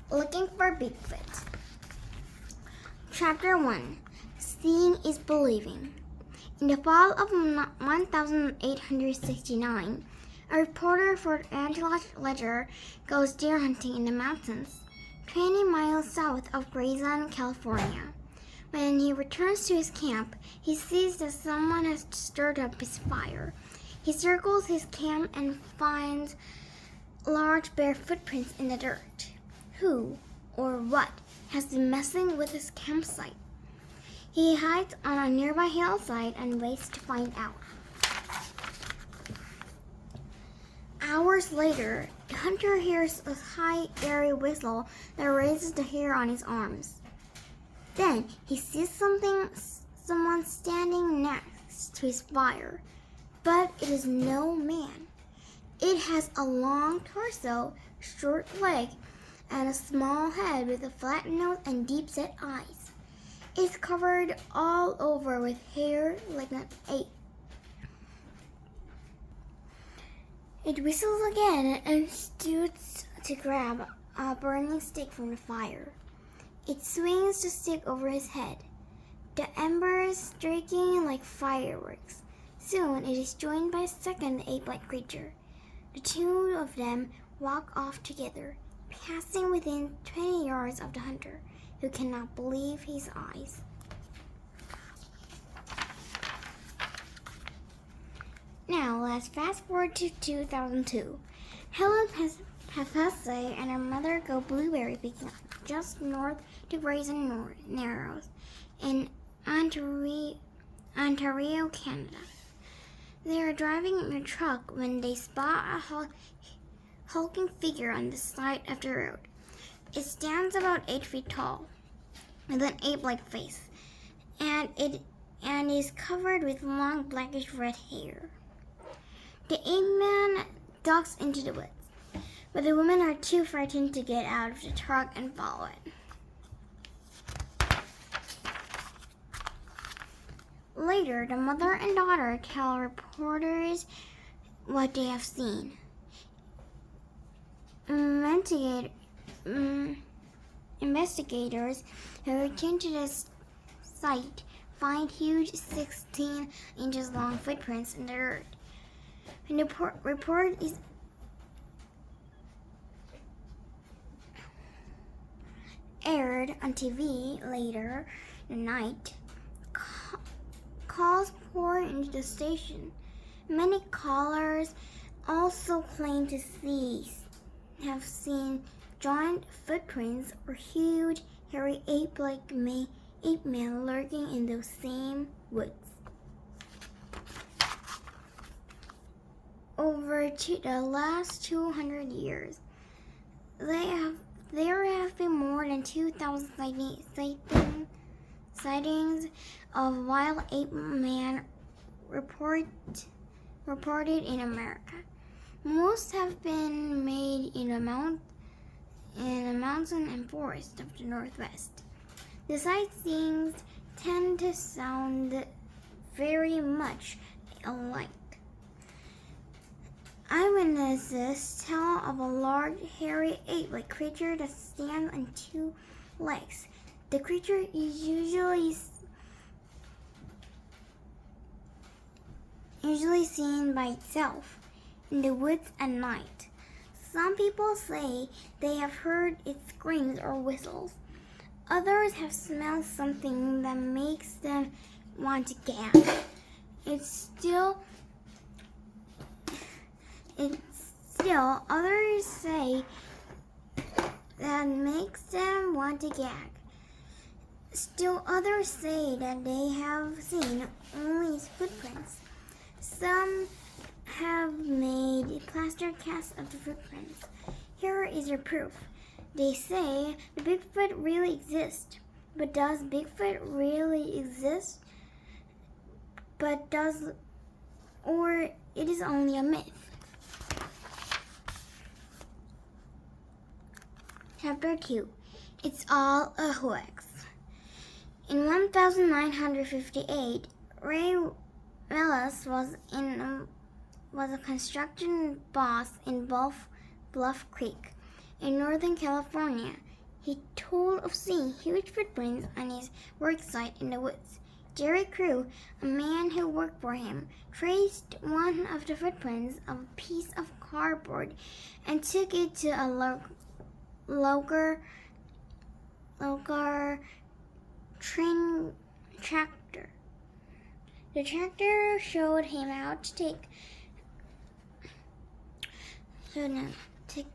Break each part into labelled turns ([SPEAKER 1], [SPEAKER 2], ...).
[SPEAKER 1] Looking for Bigfoot. Chapter 1. Seeing is Believing. In the fall of 1869, a reporter for the Angeles Ledger goes deer hunting in the mountains, 20 miles south of Grayson, California. When he returns to his camp, he sees that someone has stirred up his fire. He circles his camp and finds large bare footprints in the dirt. Who or what has been messing with his campsite? He hides on a nearby hillside and waits to find out. Hours later, the hunter hears a high, airy whistle that raises the hair on his arms. Then he sees someone standing next to his fire, but it is no man. It has a long torso, short leg, and a small head with a flat nose and deep-set eyes. It's covered all over with hair like an ape. It whistles again and stoots to grab a burning stick from the fire. It swings the stick over his head, the embers streaking like fireworks. Soon it is joined by a second ape-like creature. The two of them walk off together, passing within 20 yards of the hunter, who cannot believe his eyes. Now let's fast forward to 2002. Helen Passe and her mother go blueberry picking just north to Grayson Narrows in Ontario, Canada. They are driving in a truck when they spot a hulking figure on the side of the road. It stands about 8 feet tall, with an ape-like face, and is covered with long blackish red hair. The ape-man ducks into the woods, but the women are too frightened to get out of the truck and follow it. Later, the mother and daughter tell reporters what they have seen. Investigators who return to the site find huge 16 inches long footprints in the dirt. When the report is aired on TV later the night, calls pour into the station. Many callers also claim to have seen giant footprints or huge, hairy ape-like ape-men lurking in those same woods. Over the last 200 years, there have been more than 2,000 sightings of wild ape-man reported in America. Most have been made in a mountain and forest of the Northwest. The sightings tend to sound very much alike. Eyewitnesses tell of a large, hairy ape-like creature that stands on two legs. The creature is usually seen by itself in the woods at night. Some people say they have heard its screams or whistles. Others have smelled something that makes them want to gag. Others say that makes them want to gag. Still others say that they have seen only its footprints. Some have made plaster casts of the footprints. Here is your proof. They say the Bigfoot really exists. But does Bigfoot really exist? Or it is only a myth? Chapter 2. It's all a hoax. In 1958, Ray Willis was a construction boss in Bluff Creek in Northern California. he told of seeing huge footprints on his work site in the woods. Jerry Crew, a man who worked for him, traced one of the footprints of a piece of cardboard and took it to a local train tractor. The tractor showed him how to take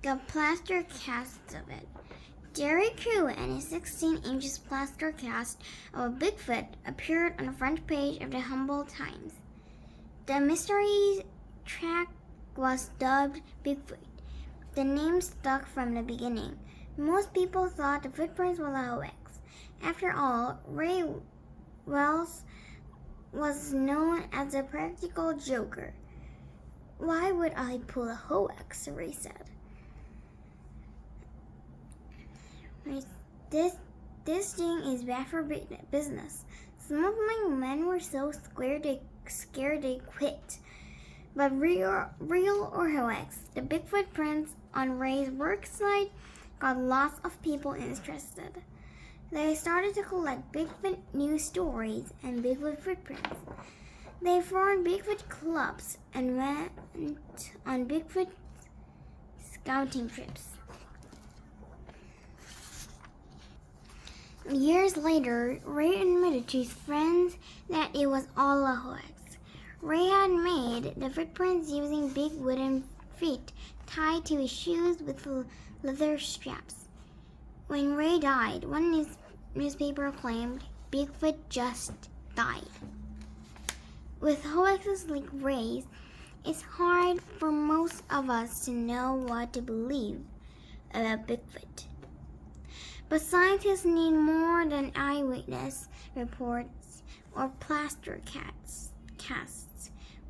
[SPEAKER 1] a plaster cast of it. Jerry Crew and his 16-inch plaster cast of a Bigfoot appeared on the front page of the Humboldt Times. The mystery track was dubbed Bigfoot. The name stuck from the beginning. Most people thought the footprints were a hoax. After all, Ray Wells was known as a practical joker. Why would I pull a hoax? Ray said. This thing is bad for business. Some of my men were so scared they quit. But real or hoax, the Bigfoot prints on Ray's work site got lots of people interested. They started to collect Bigfoot news stories and Bigfoot footprints. They formed Bigfoot clubs and went on Bigfoot scouting trips. Years later, Ray admitted to his friends that it was all a hoax. Ray had made the footprints using big wooden feet tied to his shoes with leather straps. When Ray died, one newspaper claimed Bigfoot just died. With hoaxes like Ray's, it's hard for most of us to know what to believe about Bigfoot. But scientists need more than eyewitness reports or plaster casts,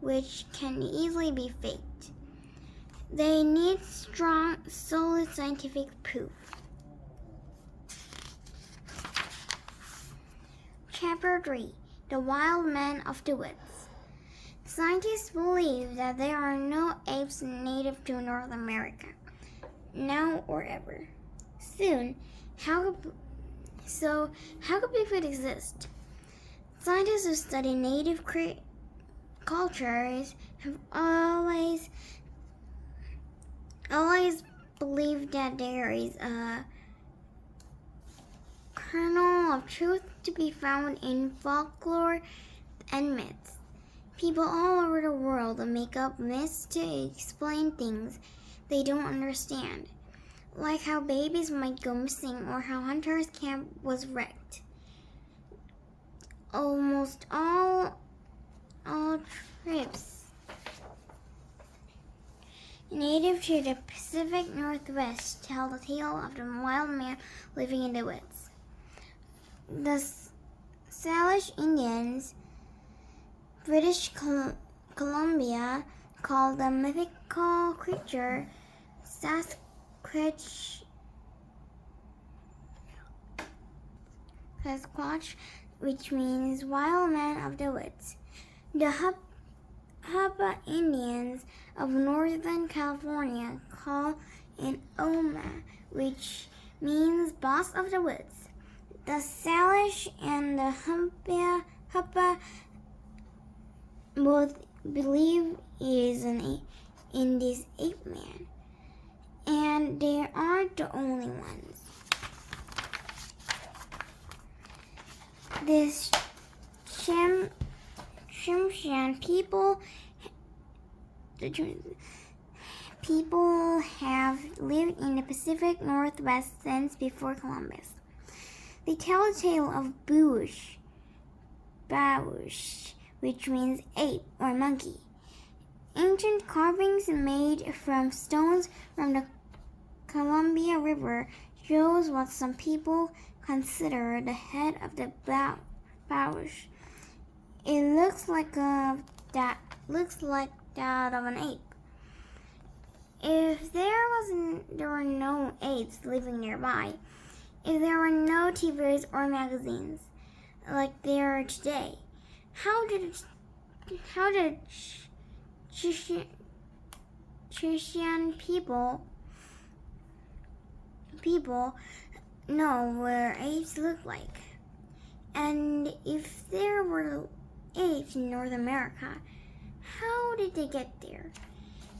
[SPEAKER 1] which can easily be faked. They need strong, solid scientific proof. Chapter 3: The Wild Men of the Woods. Scientists believe that there are no apes native to North America, now or ever. Soon, how could Bigfoot exist? Scientists who study native cultures have always believed that there is a kernel of truth to be found in folklore and myths. People all over the world make up myths to explain things they don't understand, like how babies might go missing or how hunters' camp was wrecked. Almost all tribes native to the Pacific Northwest tell the tale of the wild man living in the woods. The Salish Indians, British Columbia, called the mythical creature Sasquatch, which means wild man of the woods. The Hapa Indians of Northern California call it Oma, which means boss of the woods. The Salish and the Hapa both believe is in this ape man, and they aren't the only ones. This Tsimshian people have lived in the Pacific Northwest since before Columbus. They tell a tale of Bausch, which means ape or monkey. Ancient carvings made from stones from the Columbia River shows what some people consider the head of the Bausch. It looks like that of an ape. If there were no apes living nearby, if there were no TVs or magazines like there are today, how did Tsimshian people know what apes look like. And if there were apes in North America, how did they get there?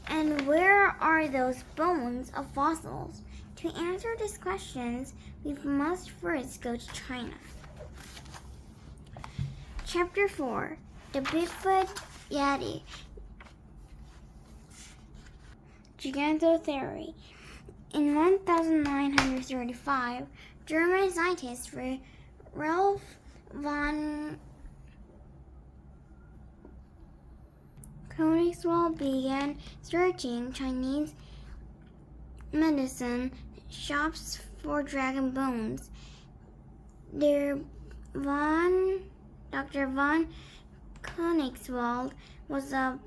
[SPEAKER 1] And where are those bones of fossils? To answer these questions, we must first go to China. Chapter 4. The Bigfoot Yeti Gigantotheory. In 1935, German scientist Ralph von Königswald began searching Chinese medicine shops for dragon bones. Dr. von Königswald was a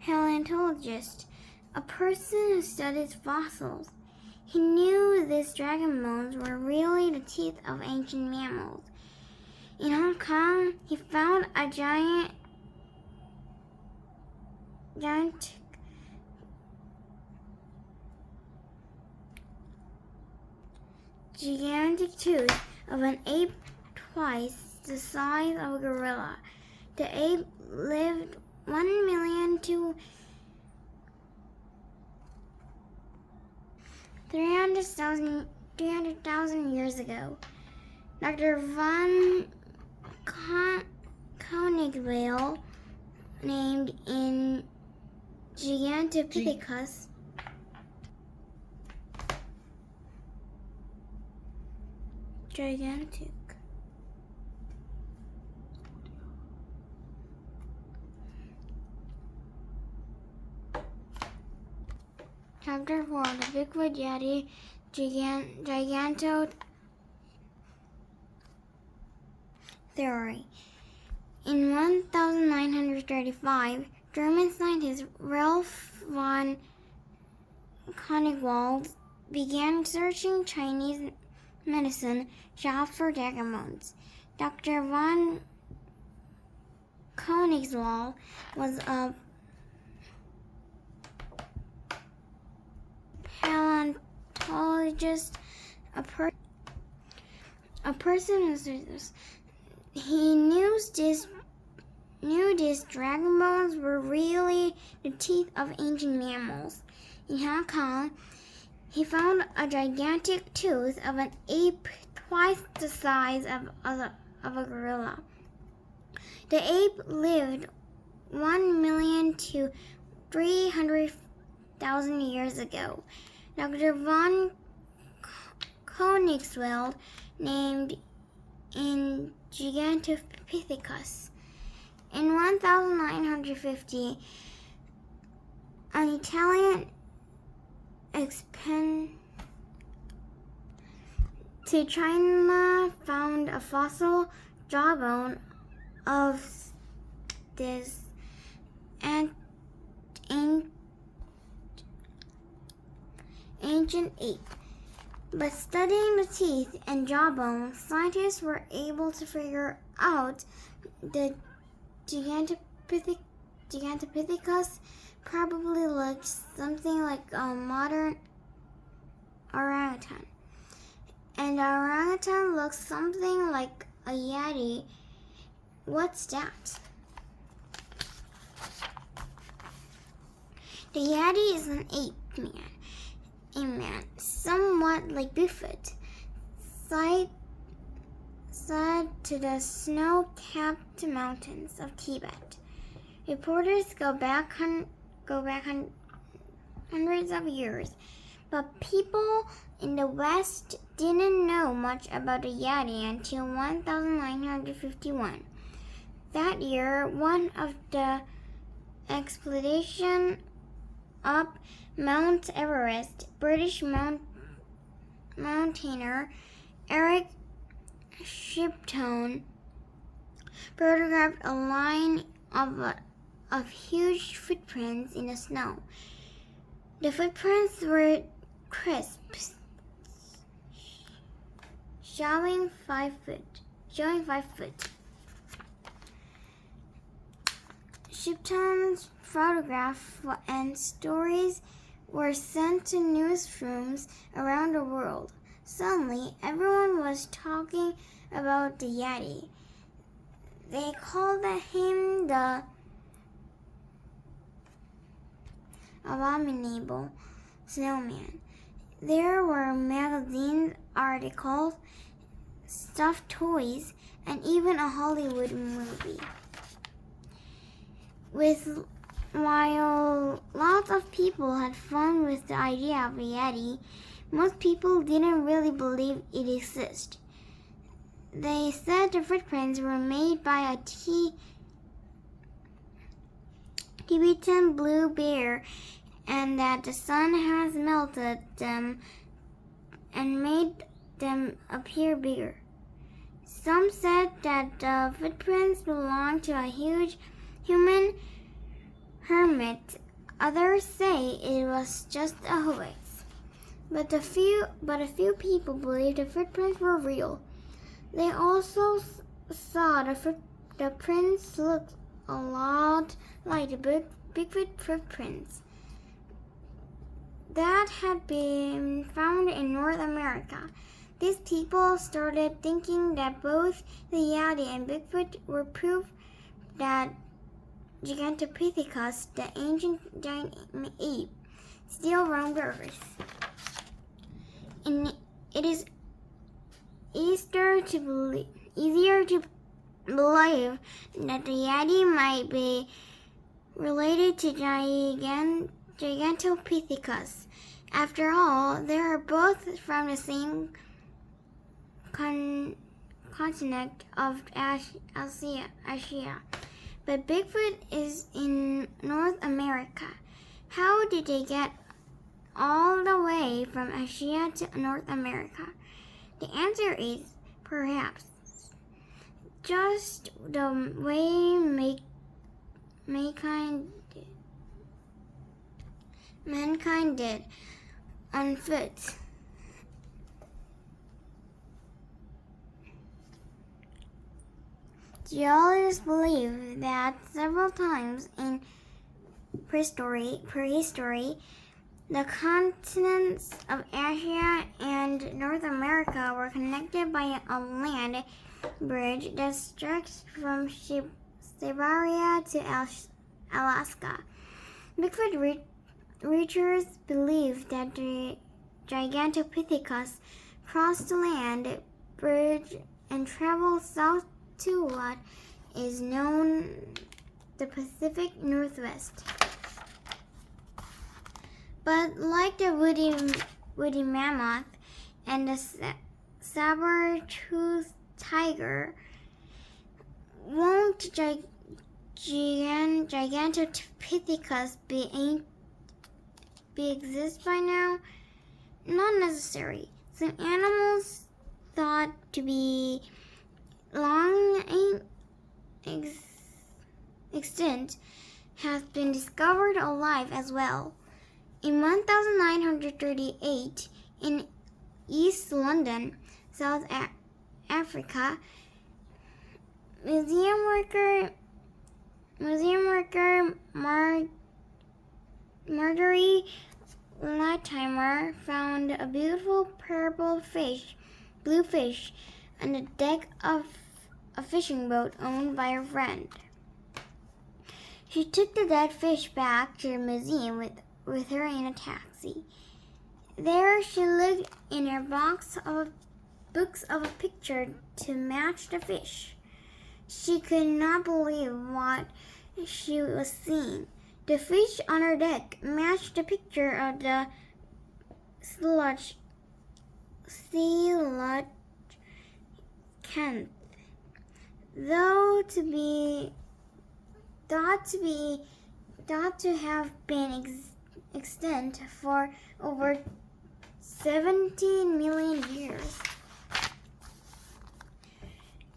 [SPEAKER 1] paleontologist, a person who studies fossils. He knew these dragon bones were really the teeth of ancient mammals. In Hong Kong, he found a gigantic tooth of an ape twice the size of a gorilla. The ape lived 1 million to 300,000 years ago. Dr. von Königswald named in Gigantopithecus gigantic. Chapter 4. The Bigfoot Yeti Gigantotheory. In 1935, German scientist Ralph von Königswald began searching Chinese medicine shops for dragon bones. Dr. von Königswald was a paleontologist, a person who studies. He knew these dragon bones were really the teeth of ancient mammals. In Hong Kong, he found a gigantic tooth of an ape twice the size of a gorilla. The ape lived 1 million to 300,000 years ago. Dr. von Königswald named in Gigantopithecus. In 1950, an Italian expedition to China found a fossil jawbone of this ancient ape. By studying the teeth and jawbone, scientists were able to figure out the Gigantopithecus probably looked something like a modern orangutan. And the orangutan looks something like a yeti. What's that? The yeti is an ape man, somewhat like Bigfoot, tied to the snow-capped mountains of Tibet. Reporters go back hundreds of years, but people in the West didn't know much about the Yeti until 1951. That year, one of the expeditions up Mount Everest, British mountaineer Eric Shipton photographed a line of huge footprints in the snow. The footprints were crisp, showing 5 foot. Shipton's photographs and stories were sent to newsrooms around the world. Suddenly, everyone was talking about the Yeti. They called him the abominable snowman. There were magazine articles, stuffed toys, and even a Hollywood movie. While lots of people had fun with the idea of a Yeti, most people didn't really believe it existed. They said the footprints were made by a Tibetan blue bear and that the sun has melted them and made them appear bigger. Some said that the footprints belonged to a huge human hermit. Others say it was just a hoax. But a few people believed the footprints were real. They also saw the prints looked a lot like the Bigfoot footprints that had been found in North America. These people started thinking that both the Yeti and Bigfoot were proof that Gigantopithecus, the ancient giant ape, still roamed the earth. And it is easier to believe that the Yeti might be related to Gigantopithecus. After all, they are both from the same continent of Asia. But Bigfoot is in North America. How did they get all the way from Asia to North America? The answer is perhaps just the way mankind did on foot. Geologists believe that several times in prehistory, the continents of Asia and North America were connected by a land bridge that stretched from Siberia to Alaska. Bigfoot researchers believe that the Gigantopithecus crossed the land bridge and traveled south to what is known the Pacific Northwest. But like the woody mammoth and the saber-toothed tiger, won't Gigantopithecus be exist by now? Not necessary. Some animals thought to be long extinct have been discovered alive as well. In 1938, in East London, South Africa, museum worker Marjorie Latimer found a beautiful purple blue fish on the deck of a fishing boat owned by a friend. She took the dead fish back to the museum with her in a taxi. There she looked in her books of a picture to match the fish. She could not believe what she was seeing. The fish on her deck matched the picture of the coelacanth, though thought to have been extant for over 17 million years.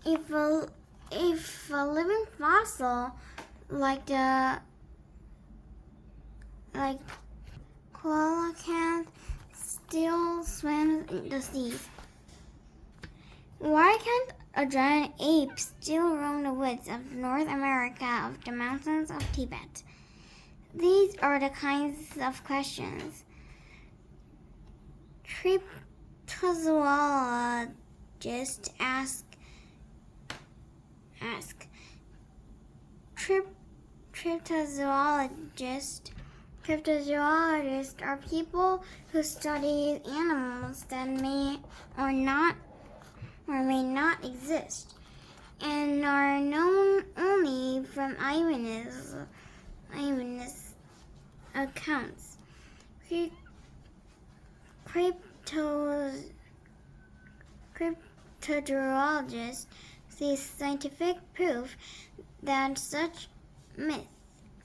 [SPEAKER 1] If a living fossil like coelacanth still swims in the seas, why can't a giant ape still roam the woods of North America, of the mountains of Tibet? These are the kinds of questions cryptozoologists ask. Cryptozoologists are people who study animals that may or may not exist and are known only from eyewitness accounts. Cryptozoologists see scientific proof that such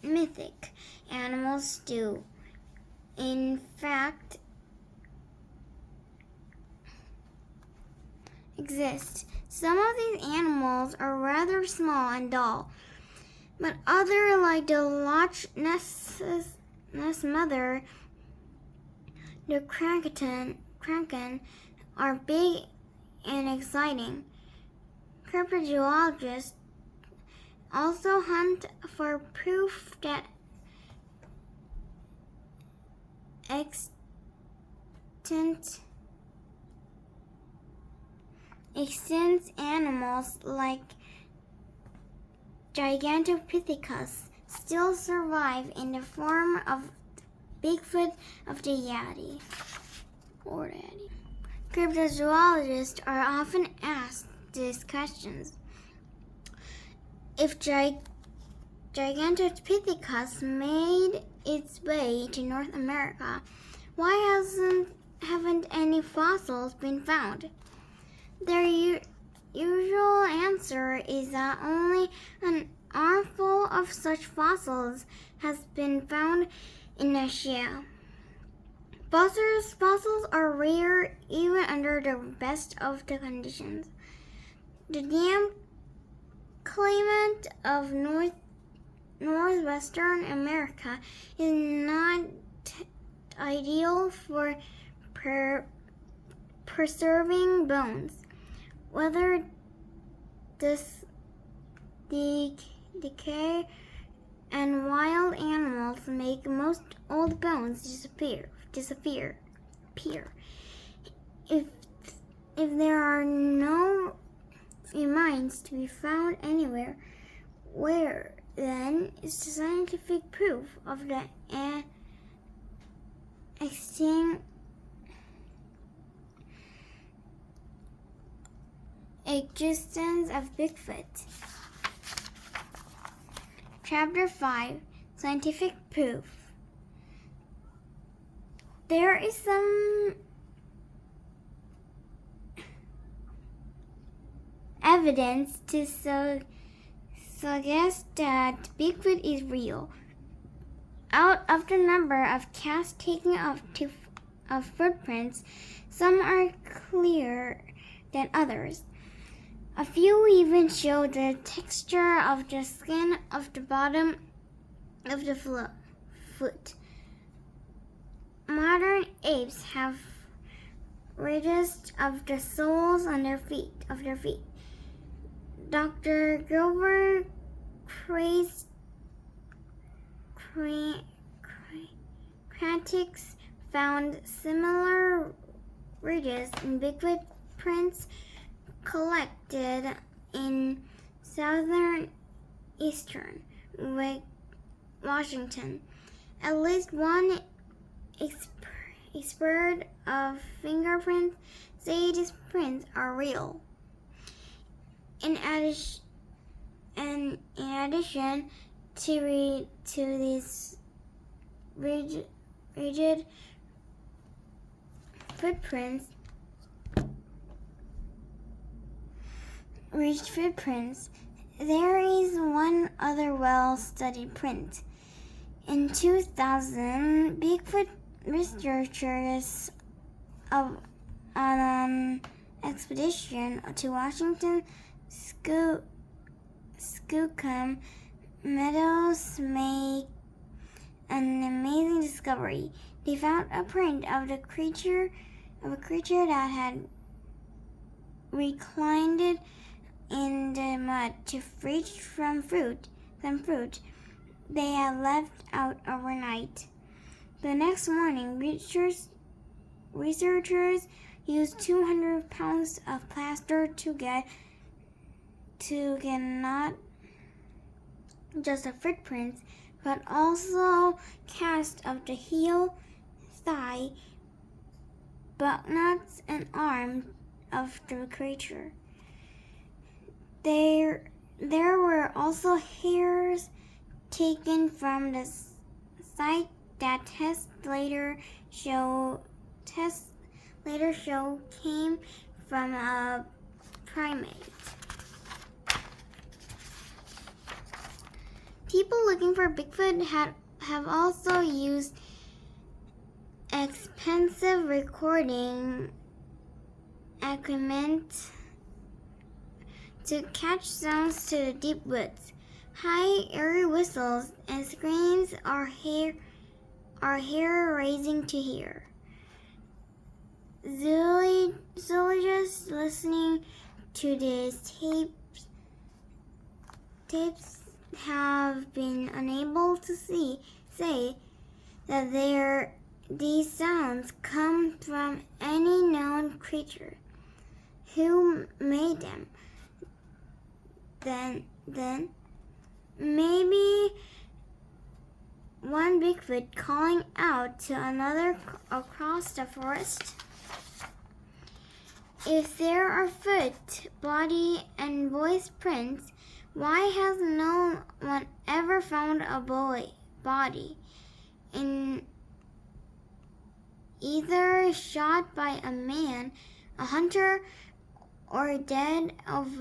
[SPEAKER 1] mythic animals do, in fact, exist. Some of these animals are rather small and dull, but others, like the Loch Ness Mother, the kraken, are big and exciting. Cryptozoologists also hunt for proof that extinct animals like Gigantopithecus still survive in the form of Bigfoot of the Yeti. Cryptozoologists are often asked these questions. If Gigantopithecus made its way to North America, why haven't any fossils been found? Their usual answer is that only an armful of such fossils has been found in Asia. Fossils are rare even under the best of the conditions. The damp climate of northwestern America is not ideal for preserving bones. Whether this decay and wild animals make most old bones disappear. If there are no remains to be found anywhere, where then is the scientific proof of the existence of Bigfoot? Chapter 5: Scientific Proof. There is some evidence to suggest that Bigfoot is real. Out of the number of casts taken of footprints, some are clearer than others. A few even show the texture of the skin of the bottom of the foot. Modern apes have ridges of the soles on their feet. Dr. Gilbert Cratics found similar ridges in Bigfoot prints collected in southeastern Washington. At least one expert of fingerprints say these prints are real. In addition to these rigid footprints, there is one other well-studied print. In 2000, Bigfoot researchers on an expedition to Washington Skookum Meadows made an amazing discovery. They found a print of a creature that had reclined in the mud to reach some fruit. they had left out overnight. The next morning, researchers used 200 pounds of plaster to get not just the footprints, but also cast of the heel, thigh, buttocks, and arm of the creature. There were also hairs taken from the site that tests later show came from a primate. People looking for Bigfoot have also used expensive recording equipment to catch sounds to the deep woods. High, airy whistles and screams are hair-raising to hear. Zoologists listening to these tapes have been unable to say that these sounds come from any known creature. Who made them? Then maybe one Bigfoot calling out to another across the forest. If there are foot, body, and voice prints, why has no one ever found a body in either shot by a man, a hunter, or dead of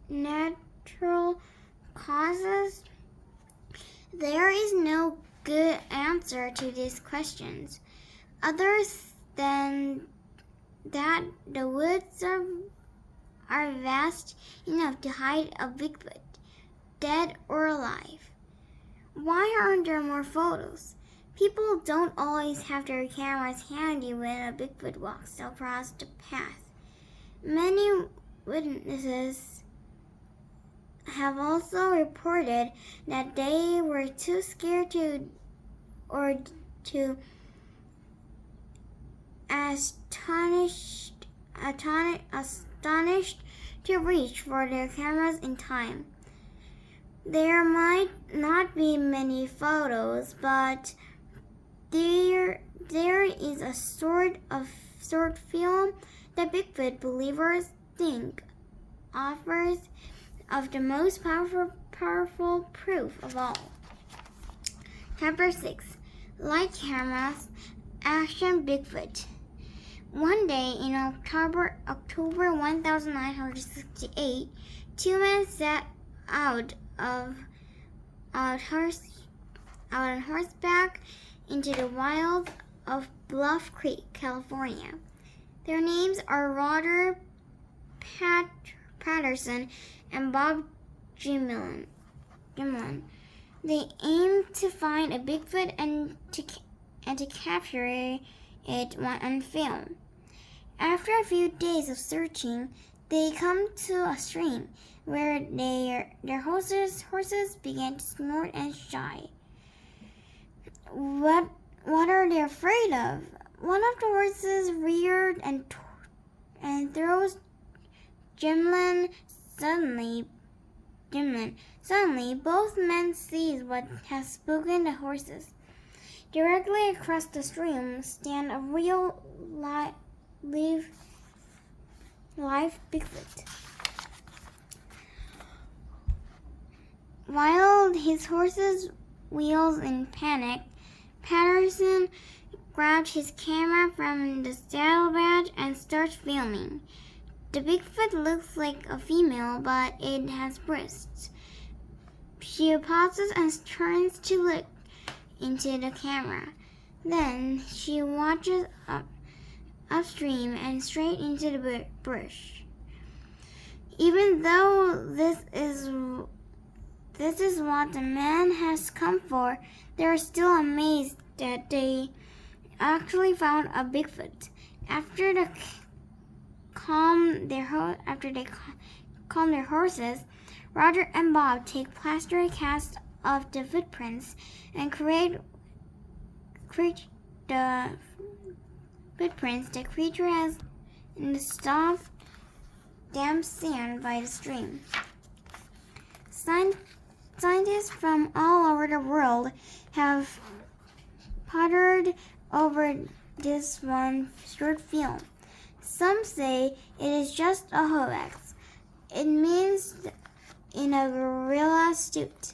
[SPEAKER 1] natural causes? There is no good answer to these questions, other than that the woods are vast enough to hide a Bigfoot, dead or alive. Why aren't there more photos? People don't always have their cameras handy when a Bigfoot walks across the path. Many witnesses have also reported that they were too scared to astonished to reach for their cameras in time. There might not be many photos, but there is a sort film that Bigfoot believers think offers of the most powerful proof of all. Chapter 6. Light Cameras, Action Bigfoot. One day in October 1968, two men set out on horseback into the wilds of Bluff Creek, California. Their names are Roger Patterson and Bob Gimlin. They aimed to find a Bigfoot and to capture it on film. After a few days of searching, they come to a stream where their horses began to snort and shy. What are they afraid of? One of the horses reared and throws Gimlin. Suddenly, both men seize what has spoken the horses. Directly across the stream stand a real live Bigfoot. While his horses wheels in panic, Patterson grabbed his camera from the saddlebag and starts filming. The Bigfoot looks like a female, but it has breasts. She pauses and turns to look into the camera. Then she watches upstream and straight into the bush. Even though this is what the man has come for, they are still amazed that they actually found a Bigfoot. After they calm their horses, Roger and Bob take plaster casts of the footprints and create the footprints the creature has in the soft, damp sand by the stream. Scientists from all over the world have pottered over this one short film. Some say it is just a hoax. It means in a gorilla suit,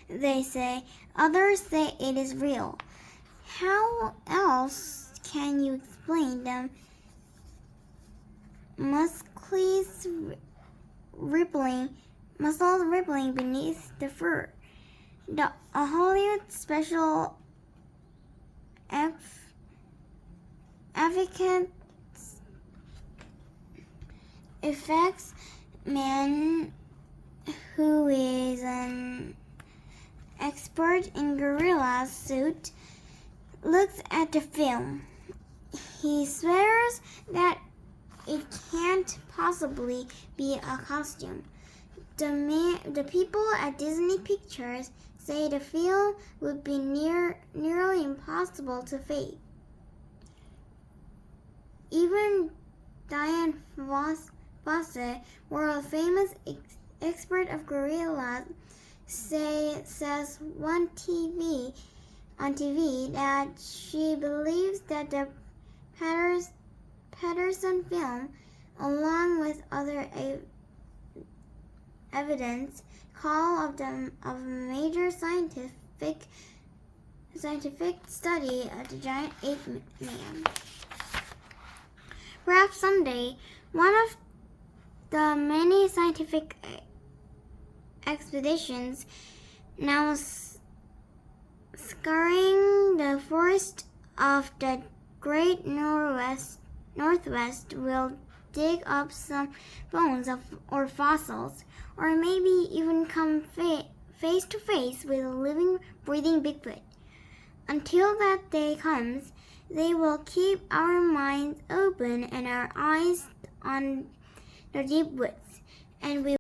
[SPEAKER 1] they say. Others say it is real. How else can you explain the muscles rippling beneath the fur? A Hollywood special effects man who is an expert in gorilla suit looks at the film. He swears that it can't possibly be a costume. The people at Disney Pictures say the film would be nearly impossible to fake. Even Diane Fossey, world-famous expert of gorillas, says on TV that she believes that the Patterson film, along with other evidence, call of a major scientific study of the giant ape man. Perhaps someday, one of the many scientific expeditions now scouring the forest of the great northwest will dig up some bones or fossils, or maybe even come face to face with a living, breathing Bigfoot. Until that day comes, they will keep our minds open and our eyes on the deep woods, and we